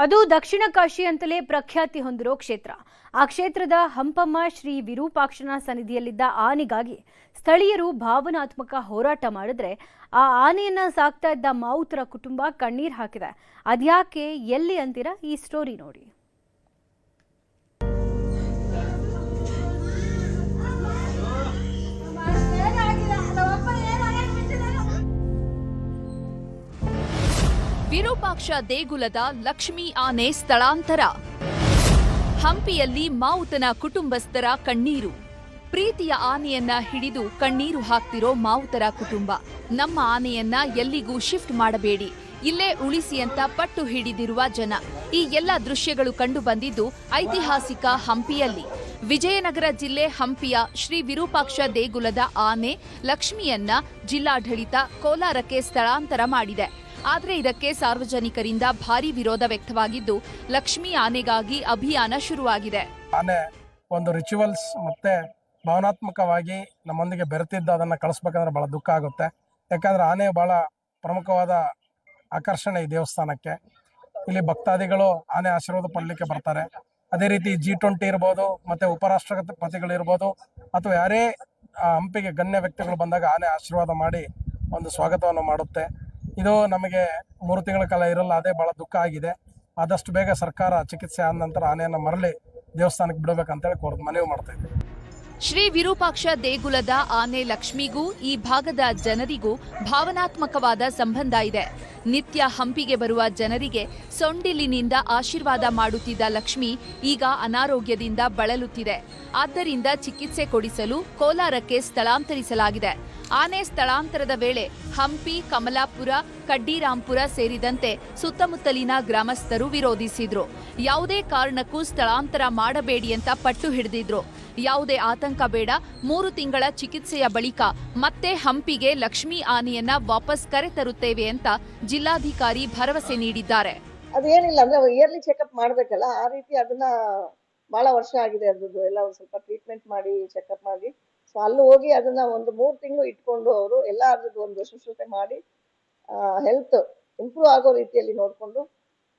ಅದು ದಕ್ಷಿಣ ಕಾಶಿ ಅಂತಲೇ ಪ್ರಖ್ಯಾತಿ ಹೊಂದಿರೋ ಕ್ಷೇತ್ರ. ಆ ಕ್ಷೇತ್ರದ ಹಂಪಮ್ಮ ಶ್ರೀ ವಿರೂಪಾಕ್ಷನ ಸನ್ನಿಧಿಯಲ್ಲಿದ್ದ ಆನೆಗಾಗಿ ಸ್ಥಳೀಯರು ಭಾವನಾತ್ಮಕ ಹೋರಾಟ ಮಾಡಿದ್ರೆ ಆ ಆನೆಯನ್ನ ಸಾಕ್ತಾ ಇದ್ದ ಮಾವುತರ ಕುಟುಂಬ ಕಣ್ಣೀರ್ ಹಾಕಿದೆ. ಅದ್ಯಾಕೆ, ಎಲ್ಲಿ ಅಂತೀರಾ? ಈ ಸ್ಟೋರಿ ನೋಡಿ. ವಿರೂಪಾಕ್ಷ ದೇಗುಲದ ಲಕ್ಷ್ಮೀ ಆನೆ ಸ್ಥಳಾಂತರ. ಹಂಪಿಯಲ್ಲಿ ಮಾವುತನ ಕುಟುಂಬಸ್ಥರ ಕಣ್ಣೀರು. ಪ್ರೀತಿಯ ಆನೆಯನ್ನ ಹಿಡಿದು ಕಣ್ಣೀರು ಹಾಕ್ತಿರೋ ಮಾವುತರ ಕುಟುಂಬ. ನಮ್ಮ ಆನೆಯನ್ನ ಎಲ್ಲಿಗೂ ಶಿಫ್ಟ್ ಮಾಡಬೇಡಿ, ಇಲ್ಲೇ ಉಳಿಸಿ ಅಂತ ಪಟ್ಟು ಹಿಡಿದಿರುವ ಜನ. ಈ ಎಲ್ಲ ದೃಶ್ಯಗಳು ಕಂಡು ಬಂದಿದ್ದು ಐತಿಹಾಸಿಕ ಹಂಪಿಯಲ್ಲಿ. ವಿಜಯನಗರ ಜಿಲ್ಲೆ ಹಂಪಿಯ ಶ್ರೀ ವಿರೂಪಾಕ್ಷ ದೇಗುಲದ ಆನೆ ಲಕ್ಷ್ಮಿಯನ್ನ ಜಿಲ್ಲಾಡಳಿತ ಕೋಲಾರಕ್ಕೆ ಸ್ಥಳಾಂತರ ಮಾಡಿದೆ. ಆದರೆ ಇದಕ್ಕೆ ಸಾರ್ವಜನಿಕರಿಂದ ಭಾರಿ ವಿರೋಧ ವ್ಯಕ್ತವಾಗಿದ್ದು ಲಕ್ಷ್ಮೀ ಆನೆಗಾಗಿ ಅಭಿಯಾನ ಶುರುವಾಗಿದೆ. ಆನೆ ಒಂದು ರಿಚುವಲ್ಸ್ ಮತ್ತೆ ಭಾವನಾತ್ಮಕವಾಗಿ ನಮ್ಮೊಂದಿಗೆ ಬೆರೆತಿದ್ದ ಅದನ್ನು ಕಳಿಸ್ಬೇಕಂದ್ರೆ ಬಹಳ ದುಃಖ ಆಗುತ್ತೆ. ಯಾಕಂದ್ರೆ ಆನೆ ಬಹಳ ಪ್ರಮುಖವಾದ ಆಕರ್ಷಣೆ ಈ ದೇವಸ್ಥಾನಕ್ಕೆ. ಇಲ್ಲಿ ಭಕ್ತಾದಿಗಳು ಆನೆ ಆಶೀರ್ವಾದ ಪಡಲಿಕ್ಕೆ ಬರ್ತಾರೆ. ಅದೇ ರೀತಿ G20 ಇರ್ಬೋದು, ಮತ್ತೆ ಉಪರಾಷ್ಟ್ರಪತಿಗಳಿರ್ಬೋದು, ಅಥವಾ ಯಾರೇ ಹಂಪಿಗೆ ಗಣ್ಯ ವ್ಯಕ್ತಿಗಳು ಬಂದಾಗ ಆನೆ ಆಶೀರ್ವಾದ ಮಾಡಿ ಒಂದು ಸ್ವಾಗತವನ್ನು ಮಾಡುತ್ತೆ. ಇದು ನಮಗೆ 3 ತಿಂಗಳ ಕಾಲ ಇರಲ್ಲ, ಅದೇ ಬಹಳ ದುಃಖ ಆಗಿದೆ. ಆದಷ್ಟು ಬೇಗ ಸರ್ಕಾರ ಚಿಕಿತ್ಸೆ ಆದ ನಂತರ ಆನೆಯನ್ನು ಮರಳಿ ದೇವಸ್ಥಾನಕ್ಕೆ ಬಿಡಬೇಕಂತೇಳಿ ಮನವಿ ಮಾಡ್ತಾ ಇದ್ದೀವಿ. ಶ್ರೀ ವಿರೂಪಾಕ್ಷ ದೇಗುಲದ ಆನೆ ಲಕ್ಷ್ಮಿಗೂ ಈ ಭಾಗದ ಜನರಿಗೂ ಭಾವನಾತ್ಮಕವಾದ ಸಂಬಂಧ ಇದೆ. ನಿತ್ಯ ಹಂಪಿಗೆ ಬರುವ ಜನರಿಗೆ ಸೊಂಡಿಲಿನಿಂದ ಆಶೀರ್ವಾದ ಮಾಡುತ್ತಿದ್ದ ಲಕ್ಷ್ಮಿ ಈಗ ಅನಾರೋಗ್ಯದಿಂದ ಬಳಲುತ್ತಿದೆ. ಆದ್ದರಿಂದ ಚಿಕಿತ್ಸೆ ಕೊಡಿಸಲು ಕೋಲಾರಕ್ಕೆ ಸ್ಥಳಾಂತರಿಸಲಾಗಿದೆ. ಆನೆ ಸ್ಥಳಾಂತರದ ವೇಳೆ ಹಂಪಿ, ಕಮಲಾಪುರ, ಕಡ್ಡಿರಾಂಪುರ ಸೇರಿದಂತೆ ಸುತ್ತಮುತ್ತಲಿನ ಗ್ರಾಮಸ್ಥರು ವಿರೋಧಿಸಿದ್ರು. ಯಾವುದೇ ಕಾರಣಕ್ಕೂ ಸ್ಥಳಾಂತರ ಮಾಡಬೇಡಿ ಅಂತ ಪಟ್ಟು ಹಿಡಿದಿದ್ರು. ಯಾವುದೇ ಆತಂಕ ಬೇಡ, 3 ತಿಂಗಳ ಚಿಕಿತ್ಸೆಯ ಬಳಿಕ ಮತ್ತೆ ಹಂಪಿಗೆ ಲಕ್ಷ್ಮೀ ಆನೆಯನ್ನ ವಾಪಸ್ ಕರೆತರುತ್ತೇವೆ ಅಂತ ಜಿಲ್ಲಾಧಿಕಾರಿ ಭರವಸೆ ನೀಡಿದ್ದಾರೆ. ಅದೇನಿಲ್ಲ ಅಂದ್ರೆ ಇಯರ್ಲಿ ಚೆಕಪ್ ಮಾಡ್ಬೇಕಲ್ಲ, ಆ ರೀತಿ ಅದನ್ನ ಬಹಳ ವರ್ಷ ಆಗಿದೆ. ಅದ್ರದ್ದು ಎಲ್ಲ ಸ್ವಲ್ಪ ಟ್ರೀಟ್ಮೆಂಟ್ ಮಾಡಿ ಚೆಕಪ್ ಮಾಡಿ, ಸೊ ಅಲ್ಲಿ ಹೋಗಿ ಅದನ್ನ ಒಂದು 3 ತಿಂಗಳು ಇಟ್ಕೊಂಡು ಅವರು ಎಲ್ಲ ಅದ್ರದ್ದು ಒಂದು ಶುಶ್ರೂಷೆ ಮಾಡಿ ಹೆಲ್ತ್ ಇಂಪ್ರೂವ್ ಆಗೋ ರೀತಿಯಲ್ಲಿ ನೋಡ್ಕೊಂಡು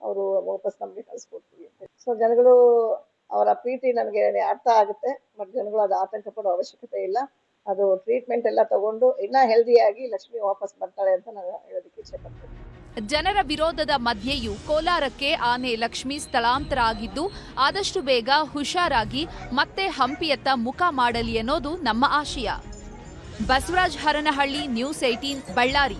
ಅವರು ವಾಪಸ್ ನಮ್ಗೆ ಕಳಿಸ್ಕೊಡ್ತೀವಿ. ಸೊ ಜನಗಳು ಅವರ ಪ್ರೀತಿ ನನಗೆ ಅರ್ಥ ಆಗುತ್ತೆ. ಬಟ್ ಜನಗಳು ಅದು ಆತಂಕ ಪಡೋ ಅವಶ್ಯಕತೆ ಇಲ್ಲ. ಅದು ಟ್ರೀಟ್ಮೆಂಟ್ ಎಲ್ಲ ತಗೊಂಡು ಇನ್ನ ಹೆಲ್ದಿಯಾಗಿ ಲಕ್ಷ್ಮಿ ವಾಪಸ್ ಬರ್ತಾಳೆ ಅಂತ ನಾನು ಹೇಳೋದಕ್ಕೆ ಇಚ್ಛೆ ಪಡ್ತೀನಿ. ಜನರ ವಿರೋಧದ ಮಧ್ಯೆಯೂ ಕೋಲಾರಕ್ಕೆ ಆನೆ ಲಕ್ಷ್ಮಿ ಸ್ಥಳಾಂತರ ಆಗಿದ್ದು ಆದಷ್ಟು ಬೇಗ ಹುಷಾರಾಗಿ ಮತ್ತೆ ಹಂಪಿಯತ್ತ ಮುಖ ಮಾಡಲಿ ಅನ್ನೋದು ನಮ್ಮ ಆಶಯ. ಬಸವರಾಜ್ ಹರನಹಳ್ಳಿ, ನ್ಯೂಸ್ 18, ಬಳ್ಳಾರಿ.